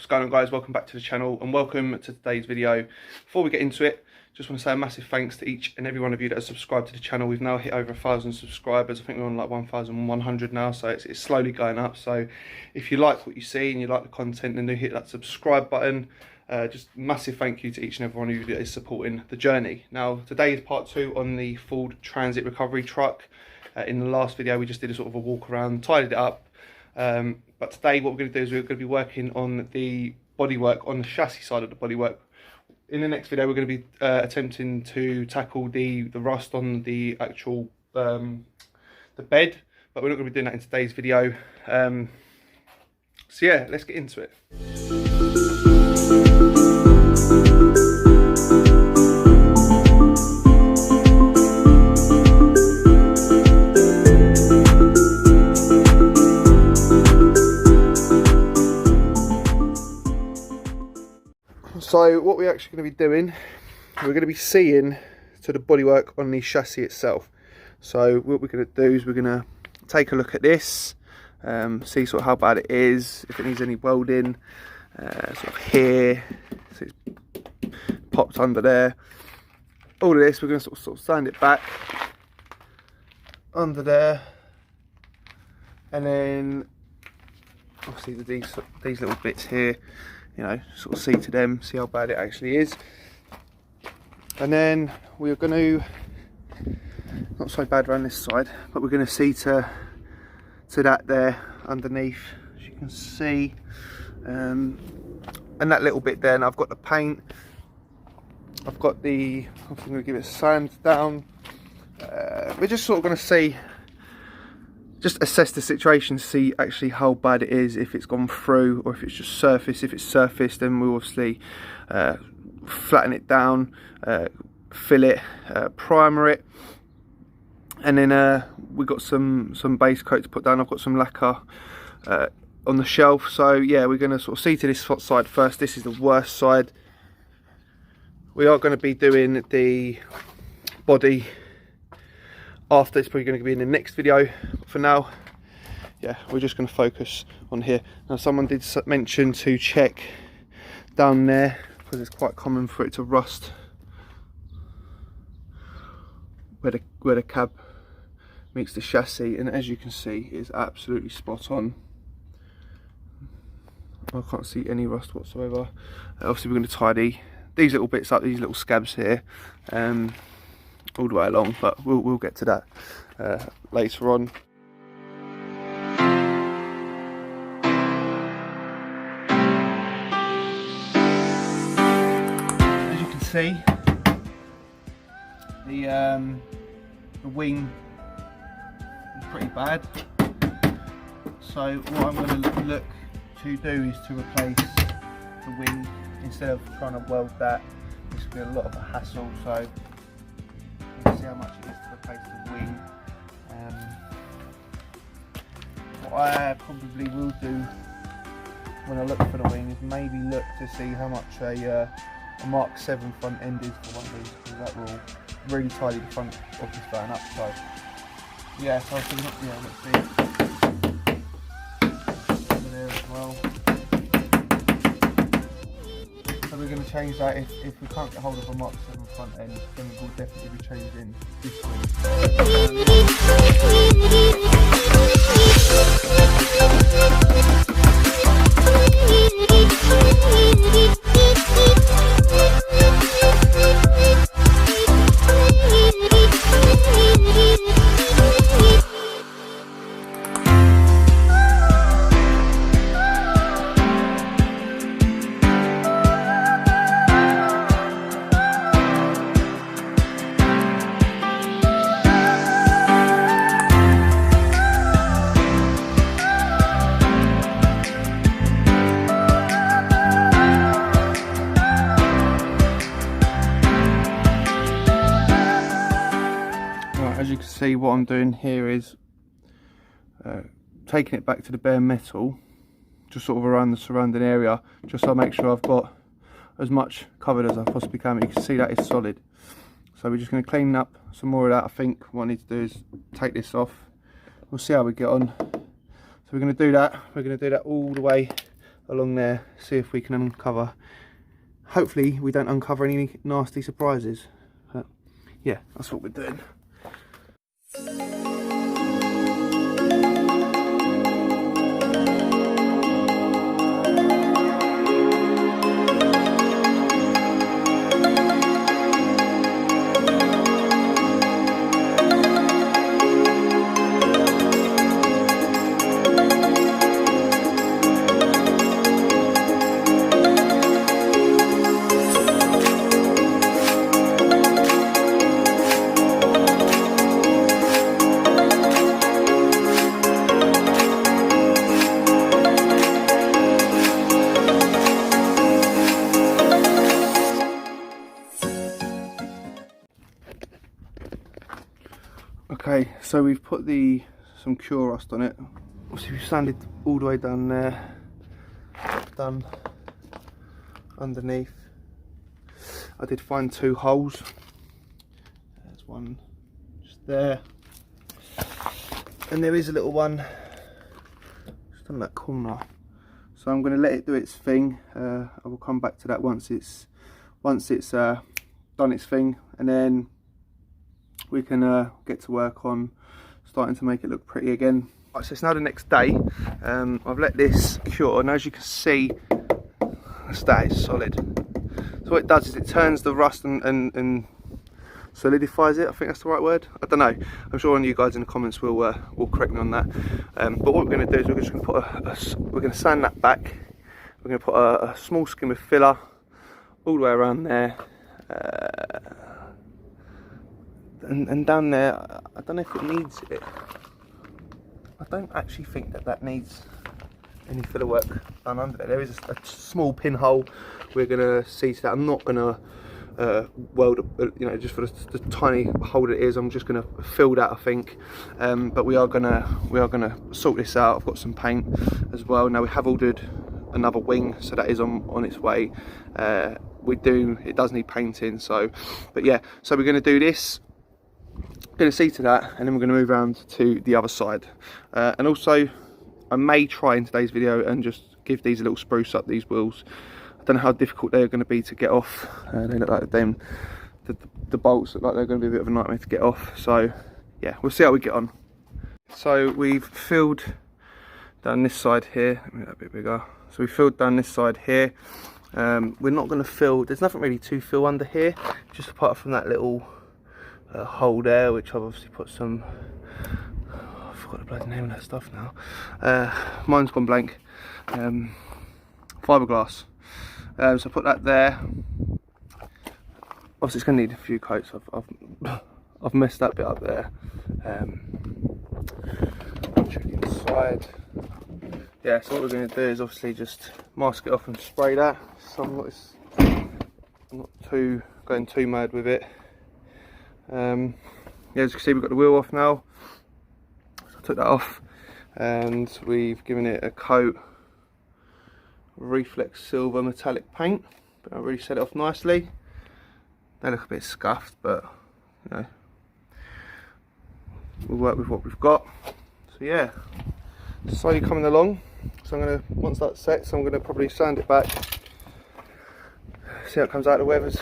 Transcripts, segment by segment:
What's going on, guys? Welcome back to the channel and welcome to today's video. Before we get into it, just want to say a massive thanks to each and every one of you that has subscribed to the channel. We've now hit over 1,000 subscribers. I think we're on like 1,100 now, so it's slowly going up. So if you like what you see and you like the content, then do hit that subscribe button. Just massive thank you to each and every one of you that is supporting the journey. Now, today is part 2 on the Ford Transit recovery truck. In the last video, we just did a sort of a walk around, tidied it up. But today what we're going to do is we're going to be working on the bodywork, on the chassis side of the bodywork. In the next video we're going to be attempting to tackle the rust on the actual the bed, but we're not going to be doing that in today's video. So yeah, let's get into it. So what we're actually going to be doing, we're going to be seeing to the bodywork on the chassis itself. So what we're going to do is we're going to take a look at this, see sort of how bad it is, if it needs any welding, sort of here, so it's popped under there. All of this, we're going to sort of sand it back under there, and then obviously these little bits here, you know, sort of see to them, see how bad it actually is. And then we're going to, not so bad around this side, but we're going to see to that there underneath, as you can see, and that little bit there. And I've got the paint, I've got the, I'm going to give it sand down. We're just sort of going to see, just assess the situation, see actually how bad it is, if it's gone through or if it's just surface. If it's surface, then we'll obviously flatten it down, fill it, primer it, and then we've got some base coat to put down. I've got some lacquer on the shelf. So yeah, we're going to sort of see to this side first. This is the worst side. We are going to be doing the body after. It's probably going to be in the next video, but for now, yeah, we're just going to focus on here. Now, someone did mention to check down there because it's quite common for it to rust where the cab meets the chassis, and as you can see, it's absolutely spot on. I can't see any rust whatsoever. Obviously, we're going to tidy these little bits up, these little scabs here, all the way along, but we'll get to that later on. As you can see, the wing is pretty bad. So what I'm going to look to do is to replace the wing instead of trying to weld that. This will be a lot of a hassle. So see how much it is to replace the wing. What I probably will do when I look for the wing is maybe look to see how much a Mark 7 front end is for one of these, because that will really tidy the front of this van up. So yeah, so I think, yeah, let's see over there as well. So we're going to change that. If we can't get hold of a Mark 7 front end, then we will definitely be changing this wing. As you can see, what I'm doing here is taking it back to the bare metal, just sort of around the surrounding area, just so I make sure I've got as much covered as I possibly can. But you can see that is solid. So we're just going to clean up some more of that. I think what I need to do is take this off. We'll see how we get on. So we're going to do that. We're going to do that all the way along there, see if we can uncover. Hopefully we don't uncover any nasty surprises. But yeah, that's what we're doing. Okay, so we've put some cure rust on it. Obviously we've sanded all the way down there, done underneath. I did find 2 holes. There's one just there, and there is a little one just on that corner. So I'm going to let it do its thing. I will come back to that once it's done its thing, and then we can get to work on starting to make it look pretty again. Right, so it's now the next day. I've let this cure, and as you can see, that is solid. So what it does is it turns the rust and solidifies it. I think that's the right word. I don't know. I'm sure one of you guys in the comments will correct me on that. But what we're going to do is we're just going to put we're going to sand that back. We're going to put a small skim of filler all the way around there. And down there, I don't know if it needs it. I don't actually think that needs any filler work done under there. There is a small pinhole. We're gonna see to that. I'm not gonna weld, you know, just for the tiny hole that it is. I'm just gonna fill that, I think. But we are gonna sort this out. I've got some paint as well. Now we have ordered another wing, so that is on its way. It does need painting. So, but yeah. So we're gonna do this. Going to see to that, and then we're going to move around to the other side. And also I may try in today's video and just give these a little spruce up, these wheels. I don't know how difficult they're going to be to get off. They look like them, the bolts look like they're going to be a bit of a nightmare to get off. So yeah, we'll see how we get on. So we've filled down this side here. Let me make that a bit bigger. So we filled down this side here. We're not going to fill, there's nothing really to fill under here, just apart from that little hole there, which I've obviously put some, I forgot the bloody name of that stuff now. Mine's gone blank. Fiberglass. So I put that there. Obviously it's going to need a few coats. I've messed that bit up there. Check the inside. Yeah, so what we're going to do is obviously just mask it off and spray that. So I'm not going too mad with it. Yeah, as you can see, we've got the wheel off now, so I took that off, and we've given it a coat of reflex silver metallic paint, but I really set it off nicely. They look a bit scuffed, but you know, we'll work with what we've got. So yeah, slowly coming along. So I'm gonna, once that's set, so I'm gonna probably sand it back, see how it comes out. The weather's,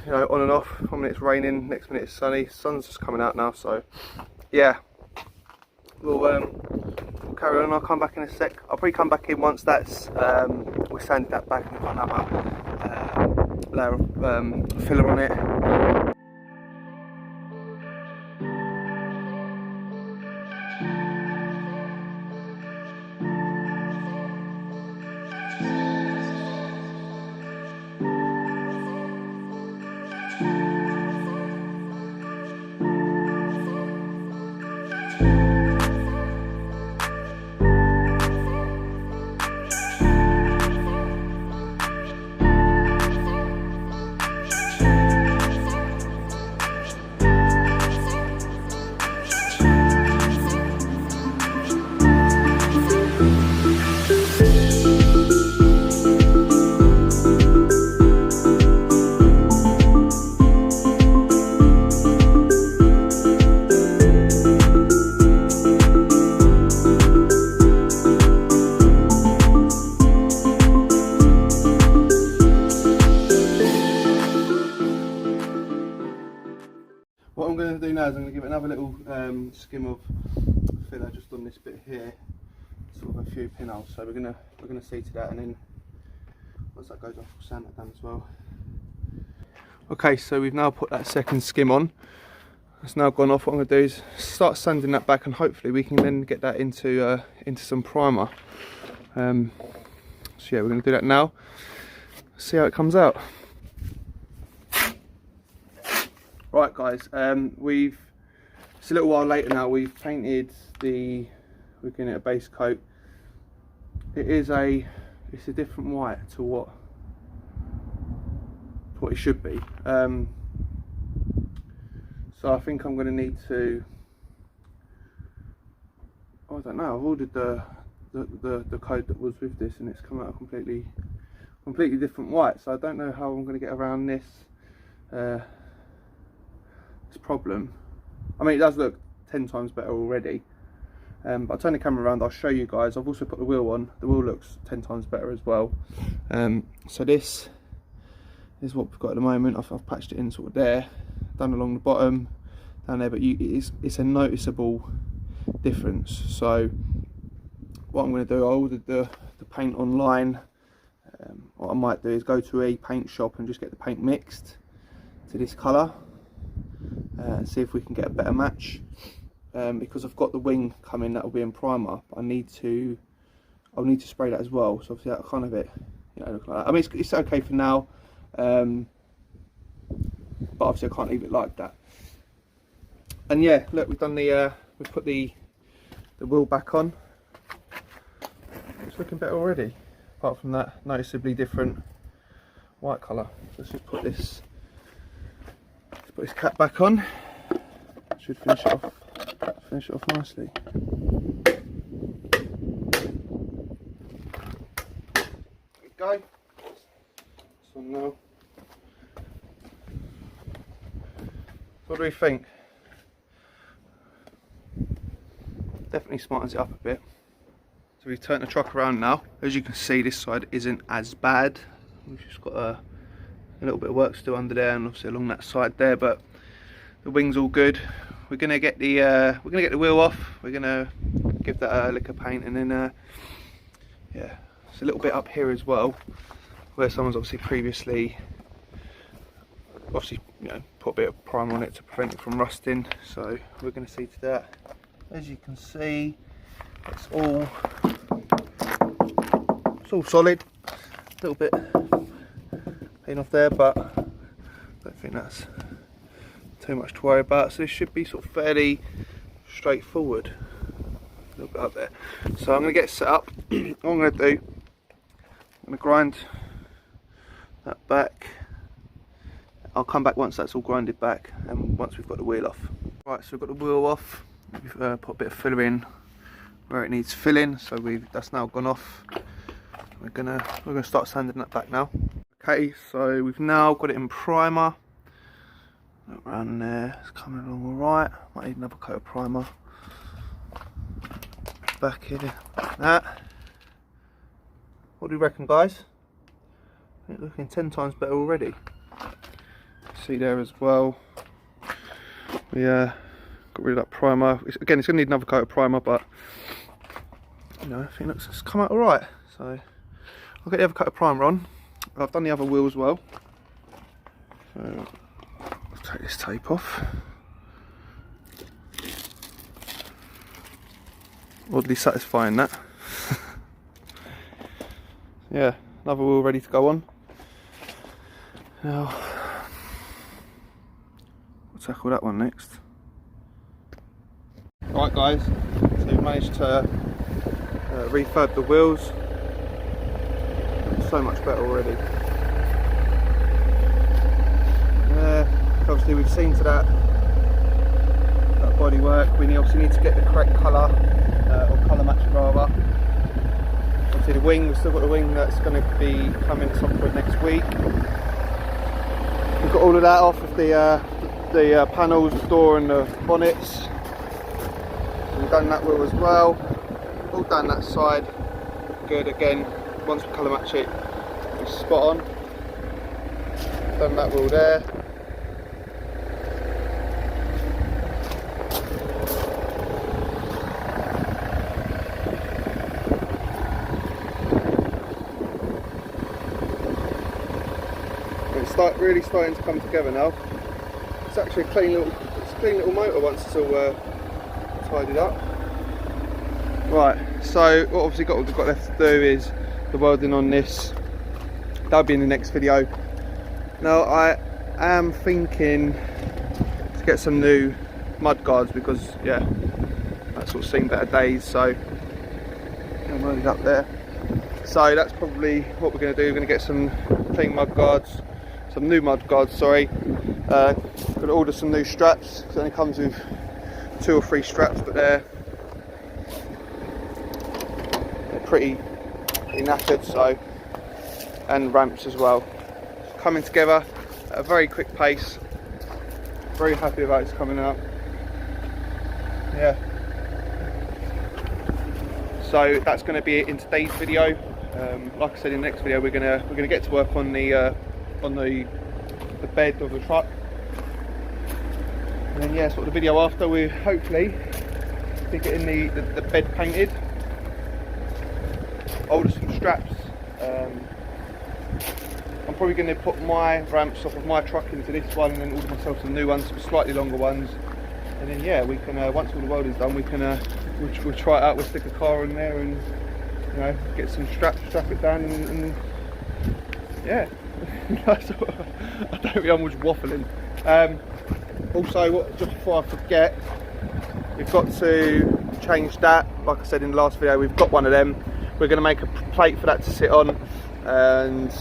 you know, on and off. 1 minute it's raining, next minute it's sunny. Sun's just coming out now, so yeah, we'll carry on. I'll come back in a sec. I'll probably come back in once that's we sanded that back and we've got another layer of filler on it. do now is I'm going to give it another little skim of filler just on this bit here, sort of a few pinholes. So we're gonna see to that, and then once that goes off, we'll sand that down as well. Okay, so we've now put that second skim on. It's now gone off. What I'm going to do is start sanding that back, and hopefully we can then get that into some primer. So yeah, we're going to do that now. See how it comes out. Right guys, it's a little while later now. We've painted we're giving it a base coat. It's a different white to what it should be. So I think I'm going to need to, I don't know, I've ordered the coat that was with this, and it's come out a completely different white. So I don't know how I'm going to get around this problem. I mean, it does look 10 times better already, but I'll turn the camera around, I'll show you guys. I've also put the wheel on. The wheel looks 10 times better as well. So this is what we've got at the moment. I've patched it in sort of there, down along the bottom, down there, but it's a noticeable difference. So what I'm going to do, I ordered the paint online. What I might do is go to a paint shop and just get the paint mixed to this colour, and see if we can get a better match. Because I've got the wing coming that will be in primer, but I'll need to spray that as well. So obviously that kind of it, you know, look like that. I mean, it's okay for now, but obviously I can't leave it like that. And yeah, look, we've done we've put the wheel back on. It's looking better already, apart from that noticeably different white colour. So let's just put this cap back on. Should finish it off nicely. There we go. This one now. What do we think? Definitely smartens it up a bit. So we've turned the truck around now. As you can see, this side isn't as bad. We've just got a little bit of work still under there, and obviously along that side there, but the wing's all good. We're gonna get the wheel off. We're gonna give that a lick of paint, and then yeah, it's a little bit up here as well, where someone's obviously previously, you know, put a bit of primer on it to prevent it from rusting. So we're gonna see to that. As you can see, it's all solid. A little bit paint off there, but I don't think that's too much to worry about. So this should be sort of fairly straightforward. A little bit up there. So I'm going to get set up. What I'm going to do, I'm going to grind that back. I'll come back once that's all grinded back, and once we've got the wheel off. Right, so we've got the wheel off. We've put a bit of filler in where it needs filling, so that's now gone off. We're gonna start sanding that back now. Okay, so we've now got it in primer. Look around there, it's coming along all right. Might need another coat of primer. Back here, like that. What do you reckon, guys? I think it's looking 10 times better already. See there as well. We got rid of that primer. Again, it's going to need another coat of primer, but you know, I think it's come out all right. So I'll get the other coat of primer on. I've done the other wheel as well. So I'll take this tape off. Oddly satisfying, that. Yeah, another wheel ready to go on. Now we'll tackle that one next. Right guys, so we've managed to refurb the wheels. So much better already. Obviously we've seen to that bodywork. We obviously need to get the correct colour, or colour match rather. Obviously the wing, we've still got the wing that's going to be coming at some point next week. We've got all of that off of the panels, the door and the bonnets. We've done that wheel as well. All down that side. Good. Again, once we colour match it, it's spot on. Done that wheel there. It's really starting to come together now. It's actually a clean little motor once it's all tidied up. Right, so what we've got left to do is the welding on this. That'll be in the next video. Now I am thinking to get some new mud guards because yeah, that's sort of seen better days. So I'm loaded up there. So that's probably what we're going to do. We're going to get some clean mud guards, some new mud guards. Sorry, going to order some new straps. It only comes with 2 or 3 straps, but they're pretty knackered. So, and ramps as well. Coming together at a very quick pace. Very happy about it's coming out. Yeah. So that's going to be it in today's video. Like I said, in the next video we're gonna get to work on the bed of the truck, and then yeah, sort of the video after we hopefully be getting the bed painted. Order some straps. I'm probably going to put my ramps off of my truck into this one, and then order myself some new ones, some slightly longer ones, and then yeah, we can once all the welding's done, we can we'll try it out. We'll stick a car in there and get some straps, strap it down, and yeah. I don't really, I'm just waffling. Also, just before I forget, we've got to change that. Like I said in the last video, we've got one of them. We're going to make a plate for that to sit on, and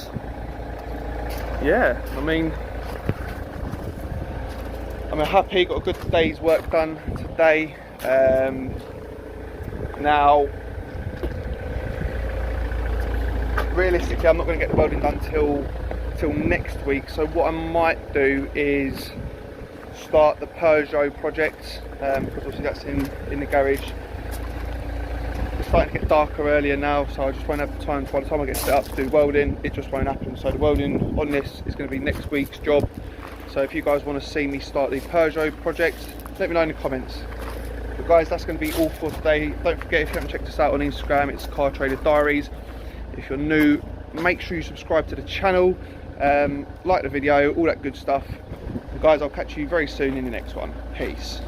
yeah, I'm happy. Got a good day's work done today. Now, realistically, I'm not going to get the welding done till next week. So what I might do is start the Peugeot project, because obviously that's in the garage. It's starting to get darker earlier now, so I just won't have the time. By the time I get set up to do welding, it just won't happen. So the welding on this is going to be next week's job. So if you guys want to see me start the Peugeot project, let me know in the comments. But guys, that's going to be all for today. Don't forget, if you haven't checked us out on Instagram, it's Car Trader Diaries. If you're new, make sure you subscribe to the channel, like the video, all that good stuff. And guys, I'll catch you very soon in the next one. Peace.